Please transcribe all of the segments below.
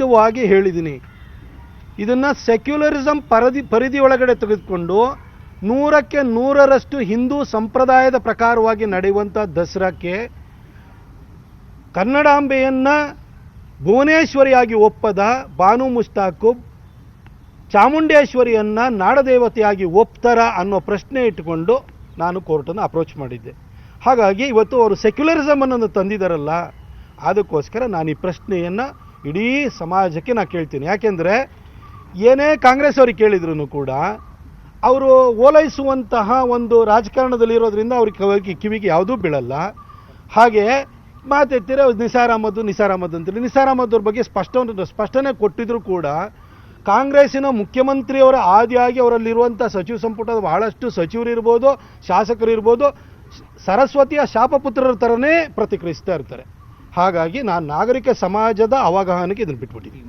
ಸ್ಪಷ್ಟವಾಗಿ ಹೇಳಿದ್ದೀನಿ. ಇದನ್ನು ಸೆಕ್ಯುಲರಿಸಮ್ ಪರಿಧಿ ಒಳಗಡೆ ತೆಗೆದುಕೊಂಡು 100ಕ್ಕೆ 100ರಷ್ಟು ಹಿಂದೂ ಸಂಪ್ರದಾಯದ ಪ್ರಕಾರವಾಗಿ ನಡೆಯುವಂಥ ದಸರಾಕ್ಕೆ ಕನ್ನಡಾಂಬೆಯನ್ನು ಭುವನೇಶ್ವರಿಯಾಗಿ ಒಪ್ಪದ ಬಾನು ಮುಸ್ತಾಕು ಚಾಮುಂಡೇಶ್ವರಿಯನ್ನು ನಾಡದೇವತೆಯಾಗಿ ಒಪ್ತಾರ ಅನ್ನೋ ಪ್ರಶ್ನೆ ಇಟ್ಟುಕೊಂಡು ನಾನು ಕೋರ್ಟನ್ನು ಅಪ್ರೋಚ್ ಮಾಡಿದ್ದೆ. ಹಾಗಾಗಿ ಇವತ್ತು ಅವರು ಸೆಕ್ಯುಲರಿಸಮ್ ಅನ್ನೋದು ತಂದಿದ್ದಾರಲ್ಲ, ಅದಕ್ಕೋಸ್ಕರ ನಾನು ಈ ಪ್ರಶ್ನೆಯನ್ನು ಇಡೀ ಸಮಾಜಕ್ಕೆ ನಾನು ಕೇಳ್ತೀನಿ. ಯಾಕೆಂದರೆ ಏನೇ ಕಾಂಗ್ರೆಸ್ ಅವ್ರಿಗೆ ಕೇಳಿದ್ರು ಕೂಡ ಅವರು ಓಲೈಸುವಂತಹ ಒಂದು ರಾಜಕಾರಣದಲ್ಲಿರೋದ್ರಿಂದ ಅವ್ರಿಗೆ ಕಿವಿಗೆ ಯಾವುದೂ ಬೀಳಲ್ಲ. ಹಾಗೆ ಮಾತೆತ್ತಿರ ನಿಸಾರ್ ಅಹಮದ್ ಅಂತೇಳಿ ನಿಸಾರ್ ಅಹಮದ್ ಅವ್ರ ಬಗ್ಗೆ ಸ್ಪಷ್ಟನೆ ಕೊಟ್ಟಿದ್ರು ಕೂಡ ಕಾಂಗ್ರೆಸ್ಸಿನ ಮುಖ್ಯಮಂತ್ರಿಯವರ ಆದಿಯಾಗಿ ಅವರಲ್ಲಿರುವಂಥ ಸಚಿವ ಸಂಪುಟದ ಬಹಳಷ್ಟು ಸಚಿವರು ಇರ್ಬೋದು, ಶಾಸಕರು ಇರ್ಬೋದು, ಸರಸ್ವತಿಯ ಶಾಪಪುತ್ರರ ಥರನೇ ಪ್ರತಿಕ್ರಿಯಿಸ್ತಾ ಇರ್ತಾರೆ. ಹಾಗಾಗಿ ನಾನು ನಾಗರಿಕ ಸಮಾಜದ ಅವಗಾಹನೆಗೆ ಇದನ್ನು ಬಿಟ್ಬಿಟ್ಟಿದ್ದೀನಿ.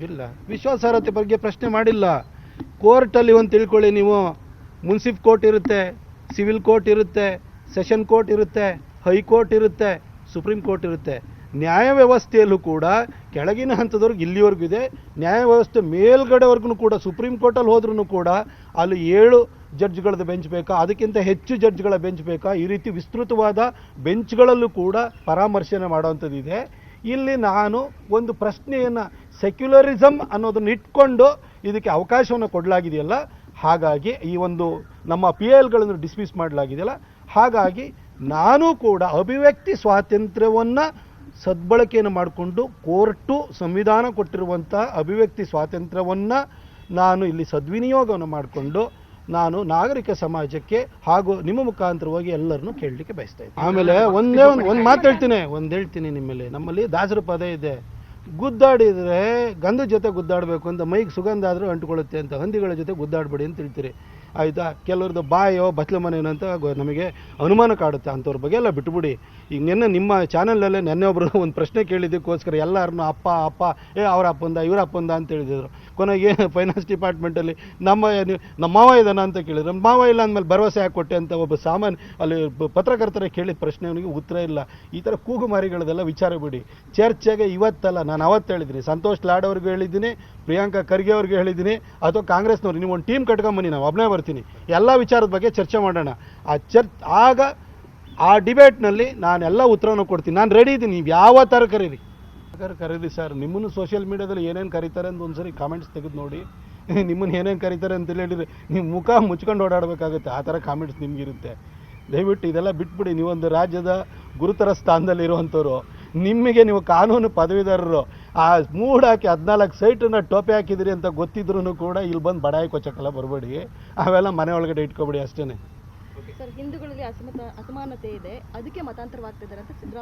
ಇಲ್ಲ, ವಿಶ್ವಾಸಾರ್ಹತೆ ಬಗ್ಗೆ ಪ್ರಶ್ನೆ ಮಾಡಿಲ್ಲ. ಕೋರ್ಟಲ್ಲಿ ಒಂದು ತಿಳ್ಕೊಳ್ಳಿ ನೀವು, ಮುನ್ಸಿಫ್ ಕೋರ್ಟ್ ಇರುತ್ತೆ, ಸಿವಿಲ್ ಕೋರ್ಟ್ ಇರುತ್ತೆ, ಸೆಷನ್ ಕೋರ್ಟ್ ಇರುತ್ತೆ, ಹೈಕೋರ್ಟ್ ಇರುತ್ತೆ, ಸುಪ್ರೀಂ ಕೋರ್ಟ್ ಇರುತ್ತೆ. ನ್ಯಾಯ ವ್ಯವಸ್ಥೆಯಲ್ಲೂ ಕೂಡ ಕೆಳಗಿನ ಹಂತದವ್ರಿಗೆ ಇಲ್ಲಿವರೆಗೂ ಇದೆ. ನ್ಯಾಯ ವ್ಯವಸ್ಥೆ ಮೇಲ್ಗಡೆವರೆಗೂ ಕೂಡ ಸುಪ್ರೀಂ ಕೋರ್ಟಲ್ಲಿ ಹೋದ್ರೂ ಕೂಡ ಅಲ್ಲಿ 7 ಜಡ್ಜ್ಗಳದ್ದು ಬೆಂಚ್ ಬೇಕಾ, ಅದಕ್ಕಿಂತ ಹೆಚ್ಚು ಜಡ್ಜ್ಗಳ ಬೆಂಚ್ ಬೇಕಾ, ಈ ರೀತಿ ವಿಸ್ತೃತವಾದ ಬೆಂಚ್ಗಳಲ್ಲೂ ಕೂಡ ಪರಾಮರ್ಶನೆ ಮಾಡೋವಂಥದ್ದಿದೆ. ಇಲ್ಲಿ ನಾನು ಒಂದು ಪ್ರಶ್ನೆಯನ್ನು ಸೆಕ್ಯುಲರಿಸಮ್ ಅನ್ನೋದನ್ನು ಇಟ್ಕೊಂಡು ಇದಕ್ಕೆ ಅವಕಾಶವನ್ನು ಕೊಡಲಾಗಿದೆಯಲ್ಲ, ಹಾಗಾಗಿ ಈ ಒಂದು ನಮ್ಮ PILಗಳನ್ನು ಡಿಸ್ಮಿಸ್ ಮಾಡಲಾಗಿದೆಯಲ್ಲ, ಹಾಗಾಗಿ ನಾನು ಕೂಡ ಅಭಿವ್ಯಕ್ತಿ ಸ್ವಾತಂತ್ರ್ಯವನ್ನು ಸದ್ಬಳಕೆಯನ್ನು ಮಾಡಿಕೊಂಡು ಕೋರ್ಟು ಸಂವಿಧಾನ ಕೊಟ್ಟಿರುವಂಥ ಅಭಿವ್ಯಕ್ತಿ ಸ್ವಾತಂತ್ರ್ಯವನ್ನು ನಾನು ಇಲ್ಲಿ ಸದ್ವಿನಿಯೋಗವನ್ನು ಮಾಡಿಕೊಂಡು ನಾನು ನಾಗರಿಕ ಸಮಾಜಕ್ಕೆ ಹಾಗೂ ನಿಮ್ಮ ಮುಖಾಂತರವಾಗಿ ಎಲ್ಲರನ್ನೂ ಕೇಳಲಿಕ್ಕೆ ಬಯಸ್ತಾ ಇದ್ದೀನಿ. ಆಮೇಲೆ ಒಂದು ಮಾತು ಹೇಳ್ತೀನಿ ನಿಮ್ಮಲ್ಲಿ. ನಮ್ಮಲ್ಲಿ ದಾಸರ ಪದ ಇದೆ, ಗುದ್ದಾಡಿದರೆ ಗಂಧದ ಜೊತೆ ಗುದ್ದಾಡಬೇಕು ಅಂತ, ಮೈಗೆ ಸುಗಂಧ ಆದರೂ ಅಂಟುಕೊಳ್ಳುತ್ತೆ ಅಂತ, ಹಂದಿಗಳ ಜೊತೆ ಗುದ್ದಾಡಬೇಡಿ ಅಂತ ಹೇಳ್ತೀರಿ, ಆಯಿತಾ? ಕೆಲವ್ರದ್ದು ಬಾಯೋ ಬತ್ಲ ಮನೇನೋ ಅಂತ ನಮಗೆ ಅನುಮಾನ ಕಾಡುತ್ತೆ. ಅಂಥವ್ರ ಬಗ್ಗೆ ಎಲ್ಲ ಬಿಟ್ಬಿಡಿ. ಈಗ ನಿಮ್ಮ ಚಾನಲಲ್ಲೇ ನೆನ್ನೆ ಒಬ್ಬರು ಒಂದು ಪ್ರಶ್ನೆ ಕೇಳಿದ್ದಕ್ಕೋಸ್ಕರ ಎಲ್ಲರನ್ನೂ ಅಪ್ಪ ಅವ್ರ ಅಪ್ಪಂದ ಇವ್ರ ಅಪ್ಪಂದ ಅಂತ ಹೇಳಿದ್ರು. ಕೊನೆಗೆ ಫೈನಾನ್ಸ್ ಡಿಪಾರ್ಟ್ಮೆಂಟಲ್ಲಿ ನಮ್ಮ ಮಾವ ಇದ್ದಾನ ಅಂತ ಕೇಳಿದ್ರು. ನಮ್ಮ ಮಾವ ಇಲ್ಲ ಅಂದಮೇಲೆ ಭರವಸೆ ಯಾಕೆ ಕೊಟ್ಟೆ ಅಂತ ಒಬ್ಬ ಅಲ್ಲಿ ಪತ್ರಕರ್ತರೇ ಕೇಳಿದ ಪ್ರಶ್ನೆ ಅವನಿಗೆ ಉತ್ತರ ಇಲ್ಲ. ಈ ಥರ ಕೂಗುಮಾರಿಗಳದೆಲ್ಲ ವಿಚಾರ ಬಿಡಿ. ಚರ್ಚೆಗೆ ಇವತ್ತಲ್ಲ, ನಾನು ಅವತ್ತು ಹೇಳಿದ್ದೀನಿ, ಸಂತೋಷ್ ಲಾಡ್ ಅವ್ರಿಗೂ ಹೇಳಿದ್ದೀನಿ, ಪ್ರಿಯಾಂಕಾ ಖರ್ಗೆ ಅವ್ರಿಗೆ ಹೇಳಿದ್ದೀನಿ, ಅಥವಾ ಕಾಂಗ್ರೆಸ್ನವ್ರು, ನೀವು ಒಂದು ಟೀಮ್ ಕಟ್ಕೊಂಬನ್ನಿ, ನಾವು ಒಬ್ಬನೇ ಬರ್ತೀನಿ, ಎಲ್ಲ ವಿಚಾರದ ಬಗ್ಗೆ ಚರ್ಚೆ ಮಾಡೋಣ. ಆಗ ಆ ಡಿಬೇಟ್ನಲ್ಲಿ ನಾನೆಲ್ಲ ಉತ್ತರವನ್ನು ಕೊಡ್ತೀನಿ. ನಾನು ರೆಡಿ ಇದ್ದೀನಿ, ನೀವು ಯಾವ ಥರ ಕರೀರಿ ಸರ್. ನಿಮ್ಮನ್ನು ಸೋಷಿಯಲ್ ಮೀಡಿಯಾದಲ್ಲಿ ಏನೇನು ಕರೀತಾರೆ ಅಂತ ಒಂದ್ಸರಿ ಕಾಮೆಂಟ್ಸ್ ತೆಗೆದು ನೋಡಿ. ನಿಮ್ಮನ್ನು ಏನೇನು ಕರೀತಾರೆ ಅಂತ ಹೇಳಿದ್ರೆ ನೀವು ಮುಖ ಮುಚ್ಕೊಂಡು ಓಡಾಡಬೇಕಾಗುತ್ತೆ. ಆ ಥರ ಕಾಮೆಂಟ್ಸ್ ನಿಮಗಿರುತ್ತೆ. ದಯವಿಟ್ಟು ಇದೆಲ್ಲ ಬಿಟ್ಬಿಡಿ. ನೀವೊಂದು ರಾಜ್ಯದ ಗುರುತರ ಸ್ಥಾನದಲ್ಲಿರುವಂಥವ್ರು, ನಿಮಗೆ ನೀವು ಕಾನೂನು ಪದವೀಧರರು, ಆ ಮೂಡಾಕಿ 14 ಸೈಟನ್ನು ಟೋಪಿ ಹಾಕಿದಿರಿ ಅಂತ ಗೊತ್ತಿದ್ರೂ ಕೂಡ ಇಲ್ಲಿ ಬಂದು ಬಡಾಯಿ ಕೊಚ್ಚಕ್ಕೆಲ್ಲ ಬರಬೇಡಿ. ಅವೆಲ್ಲ ಮನೆ ಒಳಗಡೆ ಇಟ್ಕೊಬೇಡಿ ಅಷ್ಟೇ. ಸರ್, ಹಿಂದೂಗಳಲ್ಲಿ ಅಸಮಾನತೆ ಇದೆ, ಅದಕ್ಕೆ ಮತಾಂತರವಾಗ್ತಿದ್ದಾರೆ ಅಂತ ಸಿದ್ದರಾಮಯ್ಯ